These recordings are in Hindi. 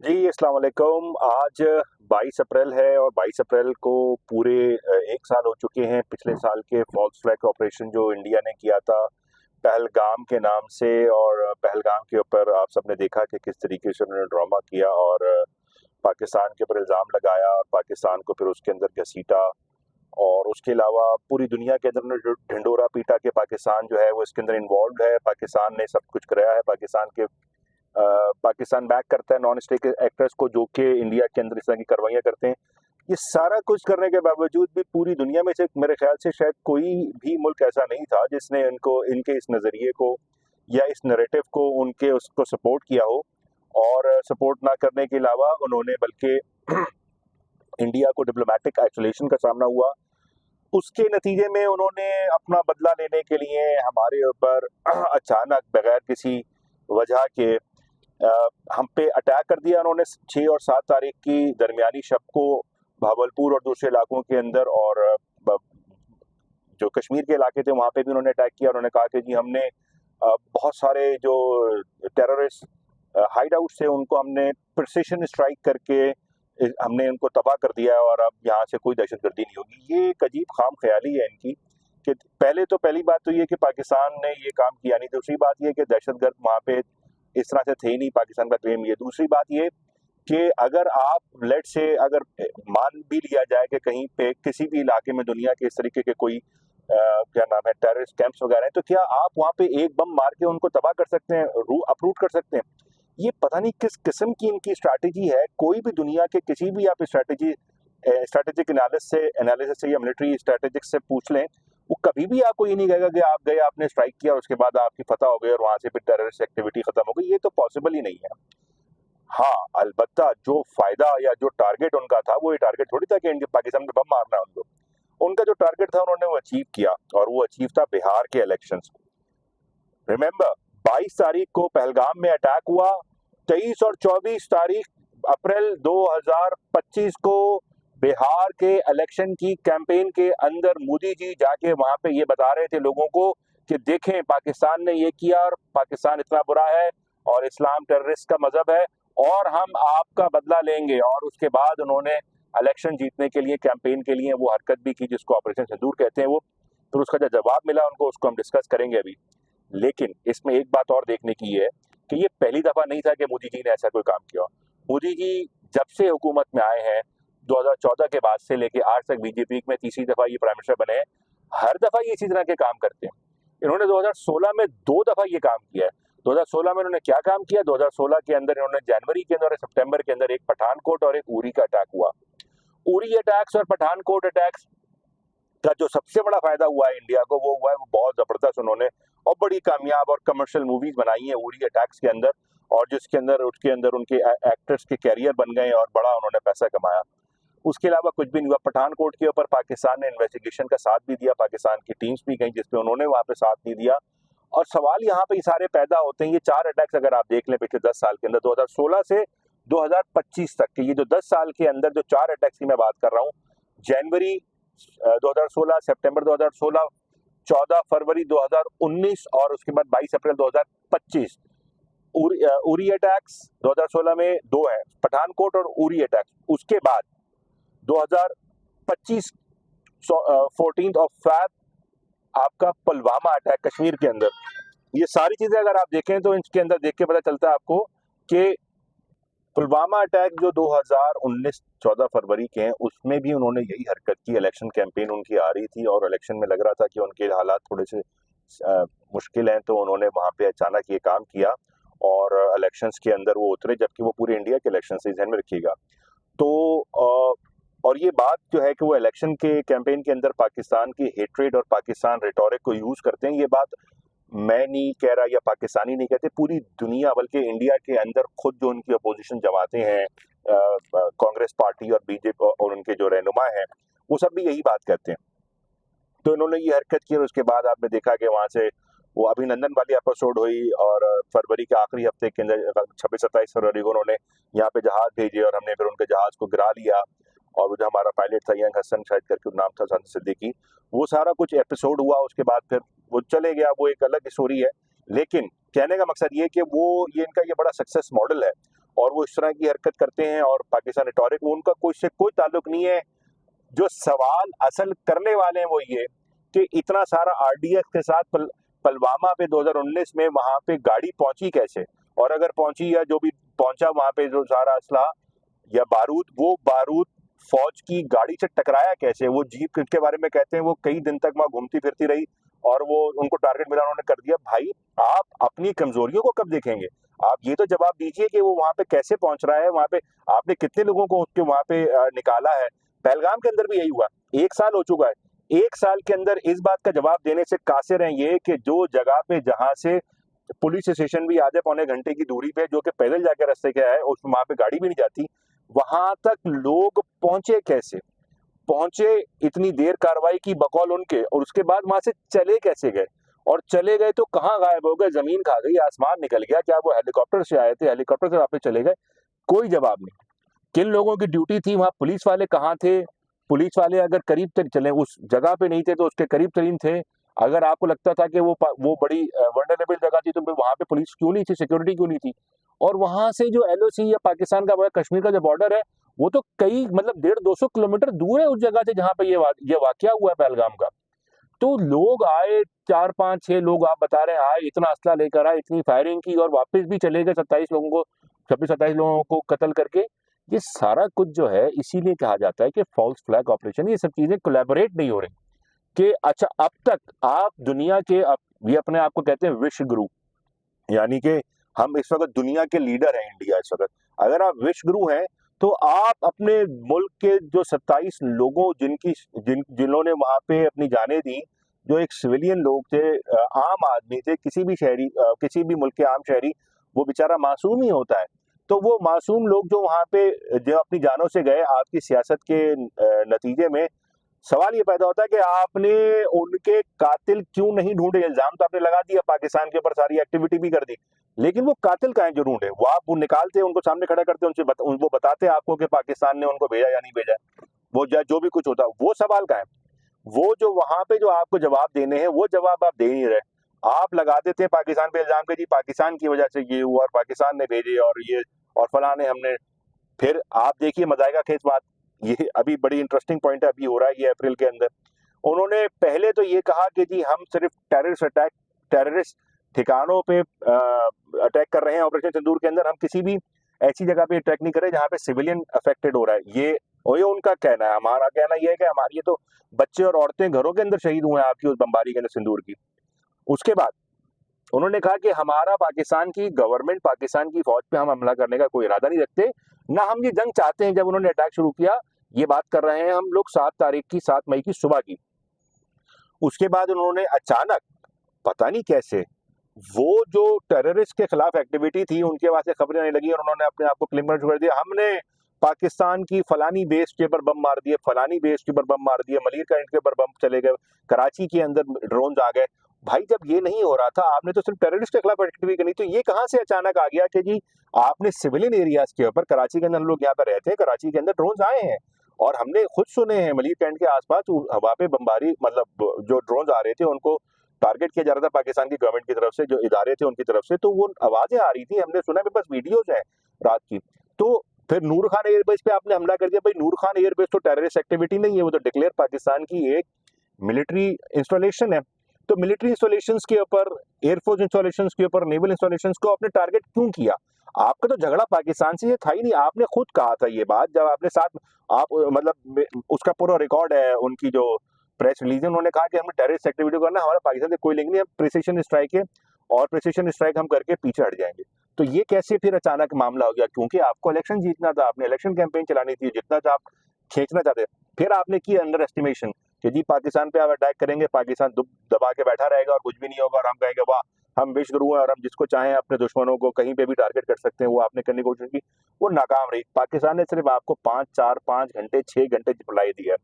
जी, अस्सलाम वालेकुम। आज 22 अप्रैल है और 22 अप्रैल को पूरे 1 साल हो चुके हैं पिछले साल के फॉल्स फ्लैग ऑपरेशन जो इंडिया ने किया था पहलगाम के नाम से। और पहलगाम के ऊपर आप सबने देखा कि किस तरीके से उन्होंने ड्रामा किया और पाकिस्तान के ऊपर इल्ज़ाम लगाया और पाकिस्तान को फिर उसके अंदर घसीटा। और उसके अलावा पूरी दुनिया के अंदर उन्होंने जो ढिंढोरा पीटा कि पाकिस्तान जो है वो इसके अंदर इन्वॉल्व्ड है, पाकिस्तान ने सब कुछ कराया है, पाकिस्तान बैक करता है नॉन स्टेट एक्टर्स को जो कि इंडिया के अंदर इस तरह की कार्रवाइयाँ करते हैं। ये सारा कुछ करने के बावजूद भी पूरी दुनिया में से मेरे ख्याल से शायद कोई भी मुल्क ऐसा नहीं था जिसने इनको इनके इस नज़रिए को या इस नैरेटिव को उनके उसको सपोर्ट किया हो। और सपोर्ट ना करने के अलावा उन्होंने बल्कि इंडिया को डिप्लोमेटिक आइसोलेशन का सामना हुआ। उसके नतीजे में उन्होंने अपना बदला लेने के लिए हमारे ऊपर अचानक बगैर किसी वजह के हम पे अटैक कर दिया उन्होंने 6 और 7 तारीख की दरमियानी शब को भावलपुर और दूसरे इलाकों के अंदर। और जो कश्मीर के इलाके थे वहाँ पे भी उन्होंने अटैक किया। उन्होंने कहा कि जी हमने बहुत सारे जो टेररिस्ट हाइड आउट थे उनको हमने प्रिसिशन स्ट्राइक करके हमने उनको तबाह कर दिया है और अब यहाँ से कोई दहशतगर्दी नहीं होगी। ये एक अजीब खाम ख्याली है इनकी कि पहली बात तो ये कि पाकिस्तान ने ये काम किया नहीं। दूसरी बात ये कि दहशतगर्द वहाँ पे इस तरह से थे ही नहीं, पाकिस्तान का क्लेम ये। दूसरी बात ये कि अगर आप लेट से अगर मान भी लिया जाए कि कहीं पे किसी भी इलाके में दुनिया के इस तरीके के कोई क्या नाम है टेररिस्ट कैंप्स वगैरह हैं, तो क्या आप वहाँ पे एक बम मार के उनको तबाह कर सकते हैं, अप्रूट कर सकते हैं? ये पता नहीं किस किस्म की इनकी स्ट्रैटेजी है। कोई भी दुनिया के किसी भी आप स्ट्रैटेजिक एनालिसिस से या मिलिट्री स्ट्रैटेजिक से पूछ लें, वो कभी भी आपको ये नहीं कहेगा कि आप गए आपने स्ट्राइक किया और उसके बाद आपकी फतह हो गई और वहां से फिर टेररिस्ट एक्टिविटी खत्म हो गई। ये तो पॉसिबल ही नहीं है। हाँ, अलबत्ता जो फ़ायदा या जो टारगेट उनका था, वो ये टारगेट थोड़ी था कि इनके पाकिस्तान में बम मारना है उनको। उनका जो टारगेट था उन्होंने वो अचीव किया और वो अचीव था बिहार के इलेक्शंस। रिमेंबर 22 तारीख को पहलगाम में अटैक हुआ, 23 और 24 तारीख अप्रैल 2025 को बिहार के इलेक्शन की कैंपेन के अंदर मोदी जी जाके वहां पे ये बता रहे थे लोगों को कि देखें पाकिस्तान ने ये किया और पाकिस्तान इतना बुरा है और इस्लाम टेररिस्ट का मजहब है और हम आपका बदला लेंगे। और उसके बाद उन्होंने इलेक्शन जीतने के लिए कैंपेन के लिए वो हरकत भी की जिसको ऑपरेशन सिंदूर कहते हैं वो। फिर उसका जो जवाब मिला उनको उसको हम डिस्कस करेंगे अभी। लेकिन इसमें एक बात और देखने की है कि ये पहली दफा नहीं था कि मोदी जी ने ऐसा कोई काम किया। मोदी जी जब से हुकूमत में आए हैं 2014 के बाद से लेके आज तक बीजेपी में तीसरी दफा ये प्राइम मिनिस्टर बने हैं, हर दफा ये इसी तरह के काम करते हैं। इन्होंने 2016 में 2 दफा ये काम किया है। 2016 में इन्होंने क्या काम किया? 2016 के अंदर इन्होंने जनवरी के अंदर और सितंबर के अंदर एक पठानकोट और एक उरी का अटैक हुआ। उरी अटैक्स और पठानकोट अटैक्स का जो सबसे बड़ा फायदा हुआ है इंडिया को वो हुआ है वो बहुत जबरदस्त उन्होंने और बड़ी कामयाब और कमर्शियल मूवीज बनाई हैं उरी अटैक्स के अंदर। और जिसके अंदर उसके अंदर उनके एक्टर्स के कैरियर बन गए और बड़ा उन्होंने पैसा कमाया। उसके अलावा कुछ भी नहीं हुआ। पठानकोट के ऊपर पाकिस्तान ने इन्वेस्टिगेशन का साथ भी दिया, पाकिस्तान की टीम्स भी गई जिसपे उन्होंने वहां पे साथ नहीं दिया। और सवाल यहाँ पे ये सारे पैदा होते हैं, ये 4 अटैक्स अगर आप देख लें पिछले 10 साल के अंदर 2016 से 2025 तक के, ये जो 10 साल के अंदर जो 4 अटैक्स की मैं बात कर रहा हूँ, जनवरी 2016, सितंबर 2016, 14 फरवरी 2019 और उसके बाद 22 अप्रैल 2025। उरी अटैक्स 2016 में 2 हैं, पठानकोट और उरी अटैक्स। उसके बाद 2025 14 ऑफ फैब आपका पुलवामा अटैक कश्मीर के अंदर। ये सारी चीजें अगर आप देखें तो इसके अंदर देख के पता चलता है आपको कि पुलवामा अटैक जो 2019 14 फरवरी के हैं उसमें भी उन्होंने यही हरकत की। इलेक्शन कैंपेन उनकी आ रही थी और इलेक्शन में लग रहा था कि उनके हालात थोड़े से मुश्किल हैं, तो उन्होंने वहां पे अचानक ये काम किया और इलेक्शंस के अंदर वो उतरे, जबकि वो पूरे इंडिया के इलेक्शन से ध्यान में रखिएगा। तो और ये बात जो है कि वो इलेक्शन के कैंपेन के अंदर पाकिस्तान की हेट्रेड और पाकिस्तान रेटोरिक को यूज करते हैं, ये बात मैं नहीं कह रहा या पाकिस्तानी नहीं कहते, पूरी दुनिया बल्कि इंडिया के अंदर खुद जो उनकी अपोजिशन जमाते हैं कांग्रेस पार्टी और बीजेपी और उनके जो रहनुमा हैं वो सब भी यही बात कहते हैं। तो इन्होंने ये हरकत की और उसके बाद आपने देखा कि वहां से वो अभिनंदन वाली एपिसोड हुई और फरवरी के आखिरी हफ्ते के अंदर 26-27 फरवरी को उन्होंने यहाँ पे जहाज भेजे और हमने फिर उनके जहाज को गिरा लिया। और वो जो हमारा पायलट था यंग हसन शायद करके नाम था, हसन सिद्दीकी, वो सारा कुछ एपिसोड हुआ। उसके बाद फिर वो चले गया, वो एक अलग स्टोरी है। लेकिन कहने का मकसद ये कि वो ये इनका ये बड़ा सक्सेस मॉडल है और वो इस तरह की हरकत करते हैं और पाकिस्तान रिटॉरिक, उनका कोई ताल्लुक नहीं है। जो सवाल असल करने वाले हैं वो ये कि इतना सारा आरडीएक्स के साथ पुलवामा पे 2019 में वहां पे गाड़ी पहुंची कैसे, और अगर पहुंची या जो भी पहुंचा वहां पे जो सारा असला या बारूद, वो बारूद फौज की गाड़ी से टकराया कैसे। वो जीप के बारे में कहते हैं वो कई दिन तक वहां घूमती फिरती रही और वो उनको टारगेट मिला, उन्होंने कर दिया। भाई आप अपनी कमजोरियों को कब देखेंगे? आप ये तो जवाब दीजिए कि वो वहां पे कैसे पहुंच रहा है, वहां पे आपने कितने लोगों को उसके वहां पे निकाला है। पहलगाम के अंदर भी यही हुआ, 1 साल हो चुका है। 1 साल के अंदर इस बात का जवाब देने से कासिर हैं ये कि जो जगह पे जहां से पुलिस स्टेशन भी आधे पौने घंटे की दूरी पे, जो कि पैदल जाके रास्ते के है, उस वहां पे गाड़ी भी नहीं जाती, वहां तक लोग पहुंचे कैसे? पहुंचे इतनी देर कार्रवाई की बकौल उनके, और उसके बाद वहां से चले कैसे गए? और चले गए तो कहाँ गायब हो गए? जमीन खा गई, आसमान निकल गया? क्या वो हेलीकॉप्टर से आए थे, हेलीकॉप्टर से वापस चले गए? कोई जवाब नहीं। किन लोगों की ड्यूटी थी वहां? पुलिस वाले कहाँ थे? पुलिस वाले अगर करीब तक चले, उस जगह पे नहीं थे तो उसके करीब तरीन थे। अगर आपको लगता था कि वो बड़ी वर्नरेबल जगह थी तो फिर वहां पे पुलिस क्यों नहीं थी, सिक्योरिटी क्यों नहीं थी? और वहां से जो एलओसी या पाकिस्तान का कश्मीर का जो बॉर्डर है, वो तो कई मतलब 150-200 किलोमीटर दूर है उस जगह से जहां पे ये वाकया हुआ है पहलगाम का। तो लोग आए, 4-5-6 लोग आप बता रहे हैं आए, इतना असला लेकर आए, इतनी फायरिंग की और वापस भी चले गए 27 लोगों को, 26-27 लोगों को कत्ल करके। ये सारा कुछ जो है इसीलिए कहा जाता है कि फॉल्स फ्लैग ऑपरेशन। ये सब चीजें कोलैबोरेट नहीं हो रही कि अच्छा अब तक आप दुनिया के, ये अपने आप को कहते हैं विश्व गुरु, यानी कि हम इस वक्त दुनिया के लीडर हैं इंडिया इस वक्त। अगर आप विश्व गुरु हैं तो आप अपने मुल्क के जो 27 लोगों जिन्होंने वहां पे अपनी जानें दी, जो एक सिविलियन लोग थे, आम आदमी थे, किसी भी शहरी, किसी भी मुल्क के आम शहरी, वो बेचारा मासूम ही होता है। तो वो मासूम लोग जो वहां पे जो अपनी जानों से गए आपकी सियासत के नतीजे में, सवाल ये पैदा होता है कि आपने उनके कातिल क्यों नहीं ढूंढे? इल्जाम तो आपने लगा दिया, पाकिस्तान के ऊपर सारी एक्टिविटी भी कर दी, लेकिन वो कातिल कहाँ हैं जो ढूंढे? वो निकालते, उनको सामने खड़ा करते, वो बताते आपको कि पाकिस्तान ने उनको भेजा या नहीं भेजा, वो जो भी कुछ होता, वो सवाल कहाँ है? वो जो वहां पे जो आपको जवाब देने हैं वो जवाब आप दे नहीं रहे। आप लगा देते हैं पाकिस्तान पे इल्जाम के जी पाकिस्तान की वजह से ये हुआ और पाकिस्तान ने भेजे और ये और फलां ने हमने। फिर आप देखिए मजाएगा खेज बात, ये अभी बड़ी इंटरेस्टिंग पॉइंट है, अभी हो रहा है ये अप्रैल के अंदर। उन्होंने पहले तो ये कहा कि जी हम सिर्फ टेररिस्ट ठिकानों पे अटैक कर रहे हैं ऑपरेशन सिंदूर के अंदर, हम किसी भी ऐसी जगह पे अटैक नहीं कर रहे जहाँ पे सिविलियन अफेक्टेड हो रहा है। ये उनका कहना है। हमारा कहना ये है कि हमारी ये तो बच्चे और औरतें घरों के अंदर शहीद हुए हैं आपकी उस बमबारी के अंदर सिंदूर की। उसके बाद उन्होंने कहा कि हमारा पाकिस्तान की गवर्नमेंट, पाकिस्तान की फौज पे हम हमला करने का कोई इरादा नहीं रखते, ना हम ये जंग चाहते हैं। जब उन्होंने अटैक शुरू किया, ये बात कर रहे हैं हम लोग 7 मई की सुबह की। उसके बाद उन्होंने अचानक पता नहीं कैसे वो जो टेररिस्ट के खिलाफ एक्टिविटी थी उनके वहां से खबरें आने लगी और उन्होंने अपने आप को क्लेम करना शुरू कर दिया, हमने पाकिस्तान की फलानी बेस के ऊपर बम मार दिए, फलानी बेस के ऊपर बम मार दिए, मलिर कैंट के ऊपर बम चले गए, कराची के अंदर ड्रोन आ गए। भाई जब ये नहीं हो रहा था, आपने तो सिर्फ टेररिस्ट के खिलाफ एक्टिविटी करनी, तो ये कहां से अचानक आ गया कि जी आपने सिविलियन एरियाज के ऊपर, कराची के अंदर लोग यहाँ पर रहते हैं, कराची के अंदर ड्रोन आए हैं और हमने खुद सुने हैं मलिर कैंट के आसपास हवा पे बमबारी, मतलब जो ड्रोन आ रहे थे उनको टारगेट किया जा रहा था पाकिस्तान की गवर्नमेंट की तरफ से, जो इदारे थे उनकी तरफ से, तो वो आवाजें आ रही थी, हमने सुना, मेरे पास वीडियोज हैं रात की। तो फिर नूर खान एयरबेस पे आपने हमला कर दिया। भाई नूर खान एयरबेस तो टेररिस्ट एक्टिविटी नहीं है, वो तो डिक्लेयर पाकिस्तान की एक मिलिट्री इंस्टॉलेशन है। तो मिलिट्री इंस्टॉलेशन के ऊपर, एयरफोर्स इंस्टॉलेशन के ऊपर, नेवल इंस्टॉलेशन को आपने टारगेट क्यों किया? आपका तो झगड़ा पाकिस्तान से ये था ही नहीं। आपने खुद कहा था ये बात, जब आपने साथ आप मतलब उसका पूरा रिकॉर्ड है उनकी जो प्रेस रिलीज, उन्होंने कहा कि हमें टेररिस्ट एक्टिविटी करना, हमारा पाकिस्तान से कोई लिंक नहीं है, प्रिसिशन स्ट्राइक है और प्रिसिशन स्ट्राइक हम करके पीछे हट जाएंगे। तो ये कैसे फिर अचानक मामला हो गया? क्योंकि आपको इलेक्शन जीतना था, आपने इलेक्शन कैंपेन चलानी थी, जितना था आप खींचना चाहते। फिर आपने की अंडर एस्टिमेशन कि जी पाकिस्तान पे आप अटैक करेंगे, पाकिस्तान दबा के बैठा रहेगा और कुछ भी नहीं होगा और हम कहेंगे वाह हम विश्व गुरु हैं और हम जिसको चाहें अपने दुश्मनों को कहीं पे भी टारगेट कर सकते हैं। वो आपने करने की कोशिश की, वो नाकाम रही। पाकिस्तान ने सिर्फ आपको 5 घंटे 6 घंटे रिप्लाई दिया।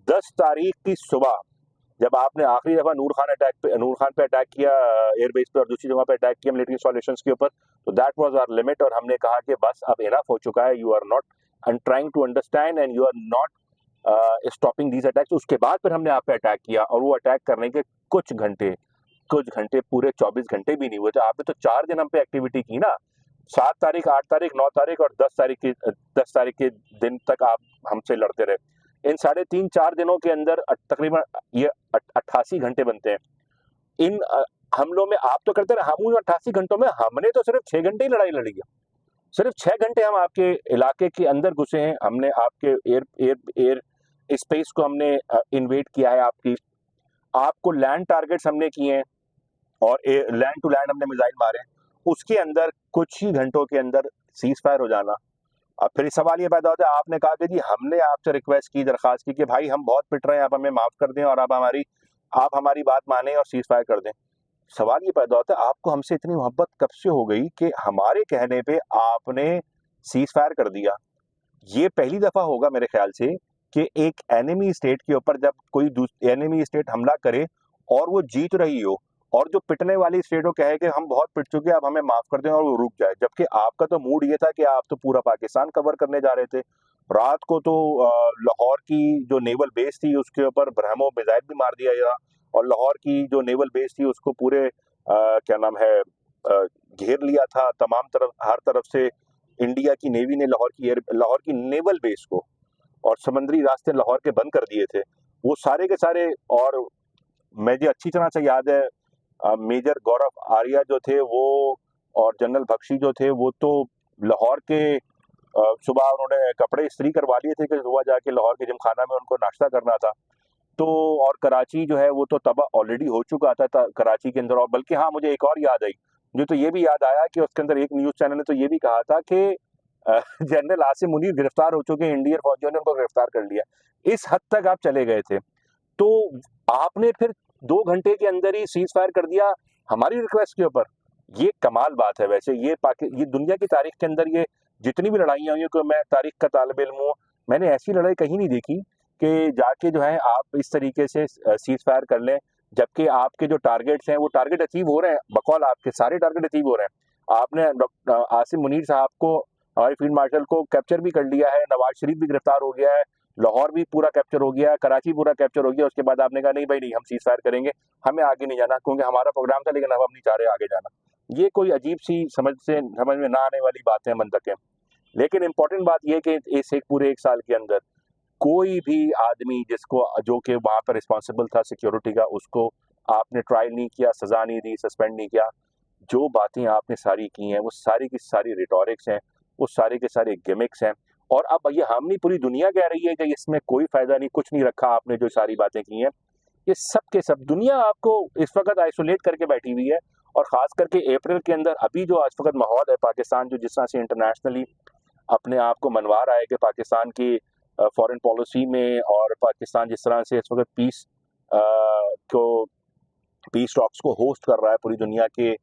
10 तारीख की सुबह जब आपने आखिरी दफा नूर खान पे अटैक किया एयरबेस पे और दूसरी जगह पे अटैक किया मिलिट्री इंस्टॉलेशंस के ऊपर, तो दैट वाज आवर लिमिट और हमने कहा कि बस अब इनफ हो चुका है, you are not trying to understand and you are not stopping these attacks. उसके बाद फिर हमने आप पे अटैक किया और वो अटैक करने के कुछ घंटे पूरे 24 घंटे भी नहीं हुए थे, आपने तो 4 दिन हम पे एक्टिविटी की ना। 7 तारीख, 8 तारीख, 9 तारीख और 10 तारीख के दिन तक आप हमसे लड़ते रहे। इन साढ़े 3-4 दिनों के अंदर तकरीबन ये 88 घंटे बनते हैं। इन हमलों में आप तो करते रहे, हम उन 88 घंटों में हमने तो सिर्फ 6 घंटे ही लड़ाई लड़ी है। सिर्फ 6 घंटे हम आपके इलाके के अंदर घुसे हैं, हमने आपके एयर स्पेस को हमने इन्वेड किया है, आपको लैंड टारगेट्स हमने किए हैं और लैंड टू लैंड हमने मिसाइल मारे। उसके अंदर कुछ ही घंटों के अंदर सीज फायर हो जाना। अब फिर सवाल ये पैदा होता है, आपने कहा कि जी हमने आपसे रिक्वेस्ट की, दरखास्त की कि भाई हम बहुत पिट रहे हैं, आप हमें माफ कर दें और आप हमारी बात माने और सीज फायर कर दें। सवाल ये पैदा होता है, आपको हमसे इतनी मोहब्बत कब से हो गई कि हमारे कहने पे आपने सीज फायर कर दिया? ये पहली दफा होगा मेरे ख्याल से कि एक एनिमी स्टेट के ऊपर जब कोई एनिमी स्टेट हमला करे और वो जीत रही हो और जो पिटने वाली स्टेट को कहे कि हम बहुत पिट चुके हैं, आप हमें माफ कर दें और वो रुक जाए, जबकि आपका तो मूड ये था कि आप तो पूरा पाकिस्तान कवर करने जा रहे थे। रात को तो लाहौर की जो नेवल बेस थी उसके ऊपर ब्रह्मो मिसाइल भी मार दिया गया और लाहौर की जो नेवल बेस थी उसको पूरे क्या नाम है घेर लिया था तमाम तरफ, हर तरफ से इंडिया की नेवी ने लाहौर की नेवल बेस को और समुद्री रास्ते लाहौर के बंद कर दिए थे। वो सारे के सारे, और मुझे अच्छी तरह से याद है मेजर गौरव आर्या जो थे वो और जनरल बख्शी जो थे वो तो लाहौर के सुबह उन्होंने कपड़े इस्त्री करवा लिए थे कि सुबह जाके लाहौर के जिमखाना में उनको नाश्ता करना था। तो और कराची जो है वो तो तबाह ऑलरेडी हो चुका था कराची के अंदर। और बल्कि हाँ, मुझे एक और याद आई, मुझे तो ये भी याद आया कि उसके अंदर एक न्यूज़ चैनल ने तो ये भी कहा था कि जनरल आसिम मुनीर गिरफ्तार हो चुके हैं, इंडियन फौजियों ने उनको गिरफ्तार कर लिया। इस हद तक आप चले गए थे। तो आपने फिर 2 घंटे के अंदर ही सीज फायर कर दिया हमारी रिक्वेस्ट के ऊपर। ये कमाल बात है। वैसे ये दुनिया की तारीख के अंदर ये जितनी भी लड़ाइयाँ हुई हैं, कि मैं तारीख का तालिब इल्म हूँ, मैंने ऐसी लड़ाई कहीं नहीं देखी कि जाके जो है आप इस तरीके से सीज फायर कर लें, जबकि आपके जो टारगेट्स हैं वो टारगेट अचीव हो रहे हैं, बकौल आपके सारे टारगेट अचीव हो रहे हैं। आपने डॉक्टर आसिम मुनीर साहब को, हमारे फील्ड मार्शल को कैप्चर भी कर लिया है, नवाज शरीफ भी गिरफ्तार हो गया है, लाहौर भी पूरा कैप्चर हो गया, कराची पूरा कैप्चर हो गया। उसके बाद आपने कहा नहीं भाई नहीं, हम सीज फायर करेंगे, हमें आगे नहीं जाना क्योंकि हमारा प्रोग्राम था, लेकिन अब हम नहीं चाह रहे आगे जाना। ये कोई अजीब सी समझ में ना आने वाली बातें, मंतकें। लेकिन इंपॉर्टेंट बात यह कि इस पूरे 1 साल के अंदर कोई भी आदमी जो कि वहां पर रिस्पॉन्सिबल था सिक्योरिटी का, उसको आपने ट्रायल नहीं किया, सजा नहीं दी, सस्पेंड नहीं किया। जो बातें आपने सारी की हैं वो सारी की सारी रिटोरिक्स हैं, वो सारे के सारे गिमिक्स हैं। और अब ये हम नहीं, पूरी दुनिया कह रही है कि इसमें कोई फायदा नहीं, कुछ नहीं रखा आपने जो सारी बातें की हैं। ये सब के सब दुनिया आपको इस वक्त आइसोलेट करके बैठी हुई है। और खास करके अप्रैल के अंदर अभी जो आज वक्त माहौल है, पाकिस्तान जो जिस तरह से इंटरनेशनली अपने आप को मनवा रहा है कि पाकिस्तान की फॉरेन पॉलिसी में, और पाकिस्तान जिस तरह से इस वक्त पीस टॉक्स को होस्ट कर रहा है पूरी दुनिया के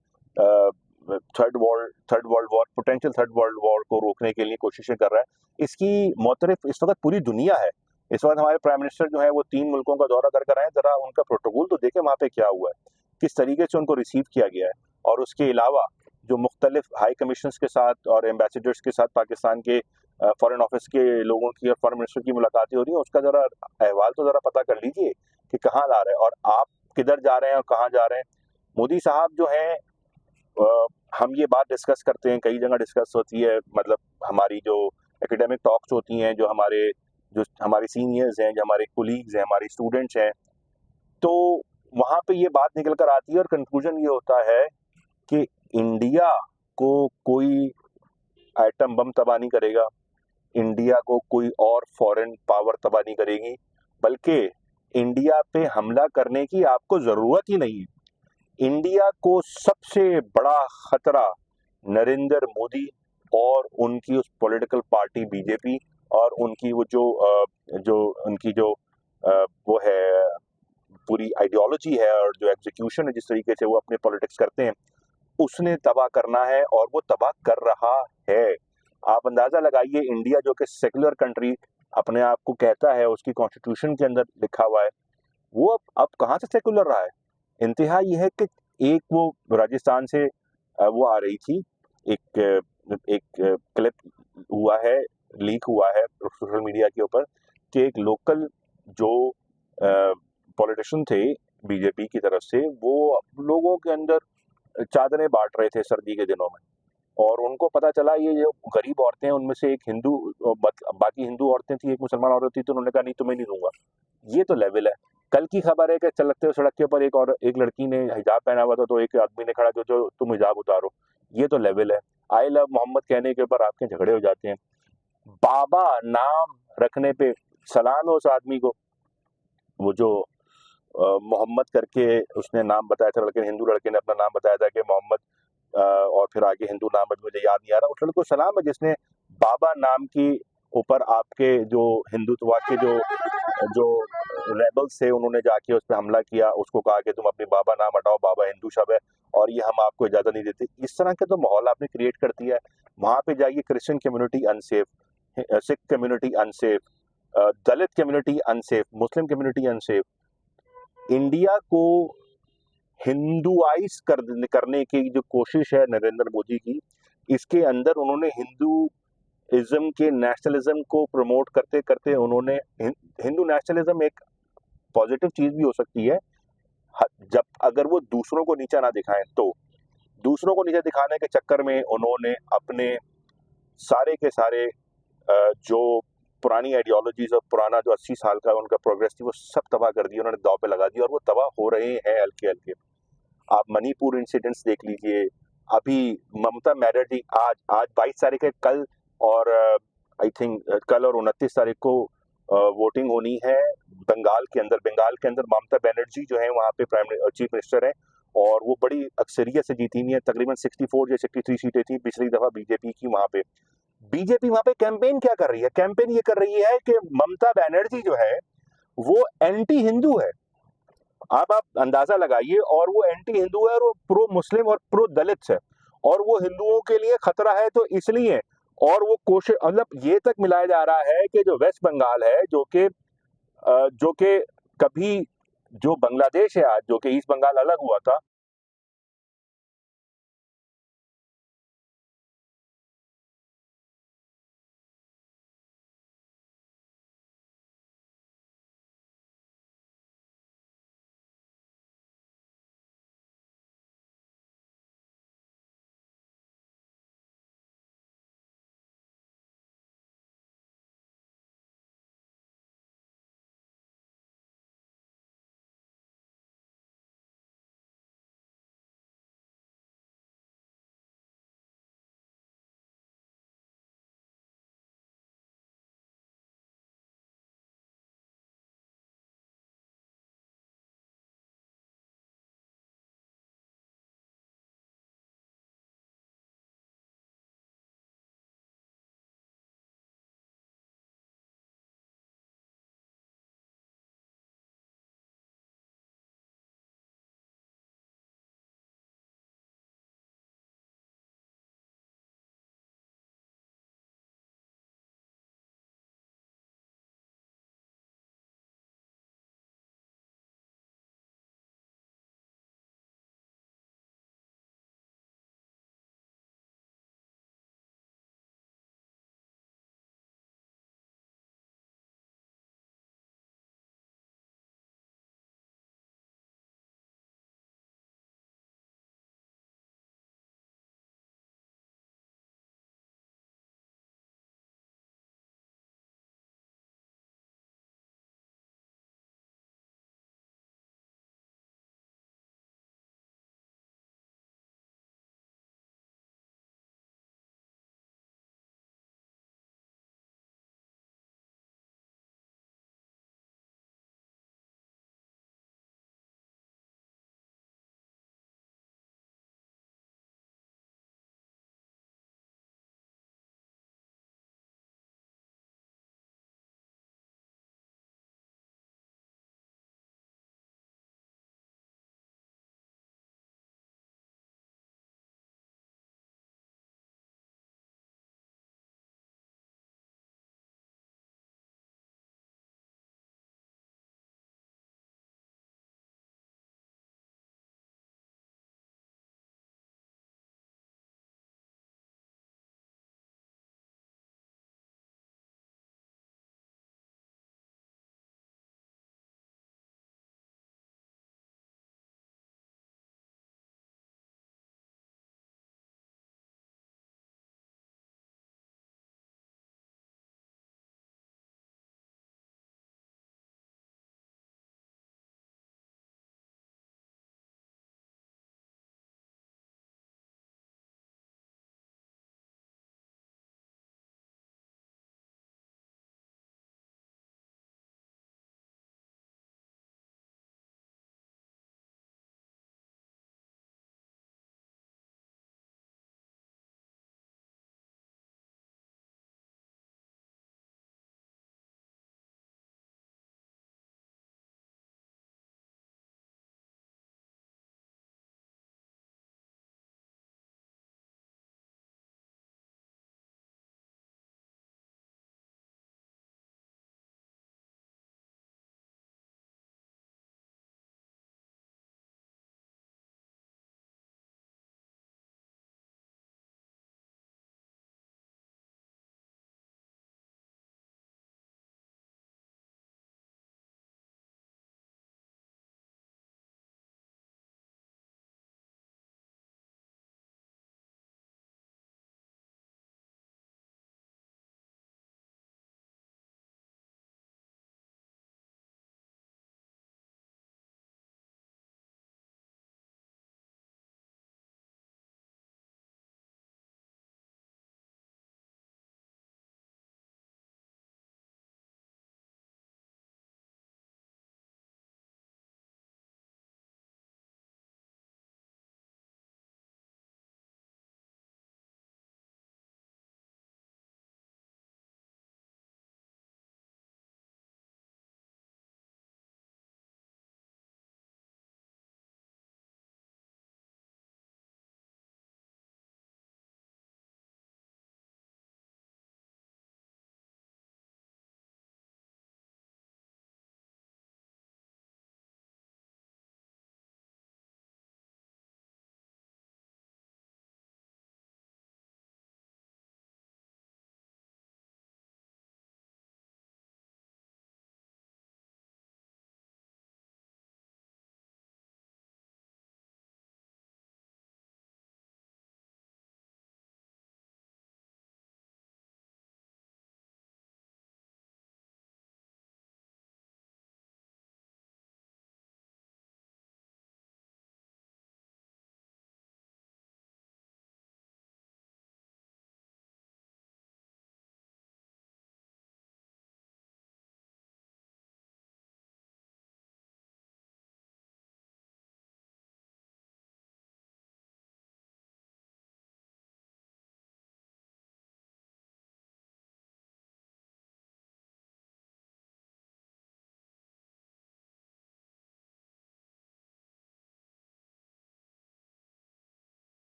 third world war, potential third world war को रोकने के लिए कोशिशें कर रहा है, इसकी मोतरफ इस वक्त पूरी दुनिया है। इस वक्त हमारे प्राइम मिनिस्टर जो है वो 3 मुल्कों का दौरा कर आए, जरा उनका प्रोटोकॉल तो देखें वहाँ पे क्या हुआ है, किस तरीके से उनको रिसीव किया गया है। और उसके अलावा जो मुख्तलिफ हाई कमीशन के साथ और एम्बेसडर्स के साथ पाकिस्तान के फॉरेन ऑफिस के लोगों की और फॉरेन मिनिस्टर की मुलाकातें हो रही हैं, उसका जरा अहवाल तो जरा पता कर लीजिए कि कहाँ ला रहे हैं और आप किधर जा रहे हैं और कहाँ जा रहे हैं। मोदी साहब जो हैं, हम ये बात डिस्कस करते हैं, कई जगह डिस्कस होती है, मतलब हमारी जो एकेडमिक टॉक्स होती हैं, जो हमारे सीनियर्स हैं, जो हमारे कोलीग्स हैं, हमारे स्टूडेंट्स हैं, तो वहाँ पे ये बात निकल कर आती है और कंक्लूजन ये होता है कि इंडिया को कोई एटम बम तबाह नहीं करेगा, इंडिया को कोई और फॉरेन पावर तबाह नहीं करेगी, बल्कि इंडिया पे हमला करने की आपको जरूरत ही नहीं है। इंडिया को सबसे बड़ा खतरा नरेंद्र मोदी और उनकी उस पॉलिटिकल पार्टी बीजेपी और उनकी वो वो है पूरी आइडियोलॉजी है और जो एग्जीक्यूशन है, जिस तरीके से वो अपने पॉलिटिक्स करते हैं, उसने तबाह करना है और वो तबाह कर रहा है। आप अंदाजा लगाइए, इंडिया जो कि सेकुलर कंट्री अपने आप को कहता है, उसकी कॉन्स्टिट्यूशन के अंदर लिखा हुआ है, वो अब कहाँ से सेकुलर रहा है। इंतहा ये है कि एक वो राजस्थान से वो आ रही थी, एक क्लिप हुआ है, लीक हुआ है सोशल मीडिया के ऊपर कि एक लोकल जो पॉलिटिशियन थे बीजेपी की तरफ से, वो लोगों के अंदर चादरें बांट रहे थे सर्दी के दिनों में। और उनको पता चला ये जो गरीब औरतें हैं उनमें से एक हिंदू, बाकी हिंदू औरतें थी, एक मुसलमान औरत थी, तो उन्होंने कहा नहीं तुम्हें नहीं दूंगा। ये तो लेवल है। कल की खबर है कि चलते हुए सड़क के ऊपर एक लड़की ने हिजाब पहना हुआ था, तो एक आदमी ने खड़ा किया जो तुम हिजाब उतारो। ये तो लेवल है। आई लव मोहम्मद कहने के ऊपर आपके झगड़े हो जाते हैं। बाबा नाम रखने पे सलाम है उस आदमी को। वो जो मोहम्मद करके उसने नाम बताया था, लड़के ने, हिंदू लड़के ने अपना नाम बताया था कि मोहम्मद, और फिर आगे हिंदू नाम है, मुझे याद नहीं आ रहा। उस लड़के को सलाम है जिसने बाबा नाम की ऊपर आपके जो हिंदुत्व के जो जो रेबल्स थे उन्होंने जाके उस पर हमला किया, उसको कहा कि तुम अपने बाबा नाम हटाओ, बाबा हिंदू शब्द है और ये हम आपको इजाजत नहीं देते। इस तरह का तो माहौल आपने क्रिएट कर दिया है। वहां पे जाइए, Christian community unsafe, Sikh community unsafe, Dalit community unsafe, Muslim community unsafe. India को हिंदुआइज करने की जो कोशिश है नरेंद्र मोदी की, इसके अंदर उन्होंने हिंदूइज्म के नेशनलिज्म को प्रमोट करते करते उन्होंने हिंदू नेशनलिज्म एक पॉजिटिव चीज भी हो सकती है जब अगर वो दूसरों को नीचा ना दिखाएं। तो दूसरों को नीचा दिखाने के चक्कर में उन्होंने अपने सारे के सारे जो पुरानी आइडियोलॉजीज और पुराना जो 80 साल का उनका प्रोग्रेस थी वो सब तबाह कर दिया, उन्होंने दाव पे लगा दिया और वो तबाह हो रहे हैं हल्के हल्के। आप मणिपुर इंसिडेंट्स देख लीजिए। अभी ममता बनर्जी आज आज 22 तारीख है, कल और आई थिंक कल और 29 तारीख को वोटिंग होनी है बंगाल के अंदर ममता बनर्जी जो है वहाँ पे चीफ मिनिस्टर है और वो बड़ी अक्सरियत से जीती हुई है। तकरीबन 64 या 63 सीटें थी पिछली दफा बीजेपी की। वहाँ पे बीजेपी वहाँ पे कैंपेन क्या कर रही है? कैंपेन ये कर रही है कि ममता बनर्जी जो है वो एंटी हिंदू है। अब आप अंदाजा लगाइए, और वो एंटी हिंदू है और वो प्रो मुस्लिम और प्रो दलित है और वो हिंदुओं के लिए खतरा है, तो इसलिए और वो कोशिश मतलब ये तक मिलाया जा रहा है कि जो वेस्ट बंगाल है जो कि कभी जो बांग्लादेश है आज, जो कि ईस्ट बंगाल अलग हुआ था,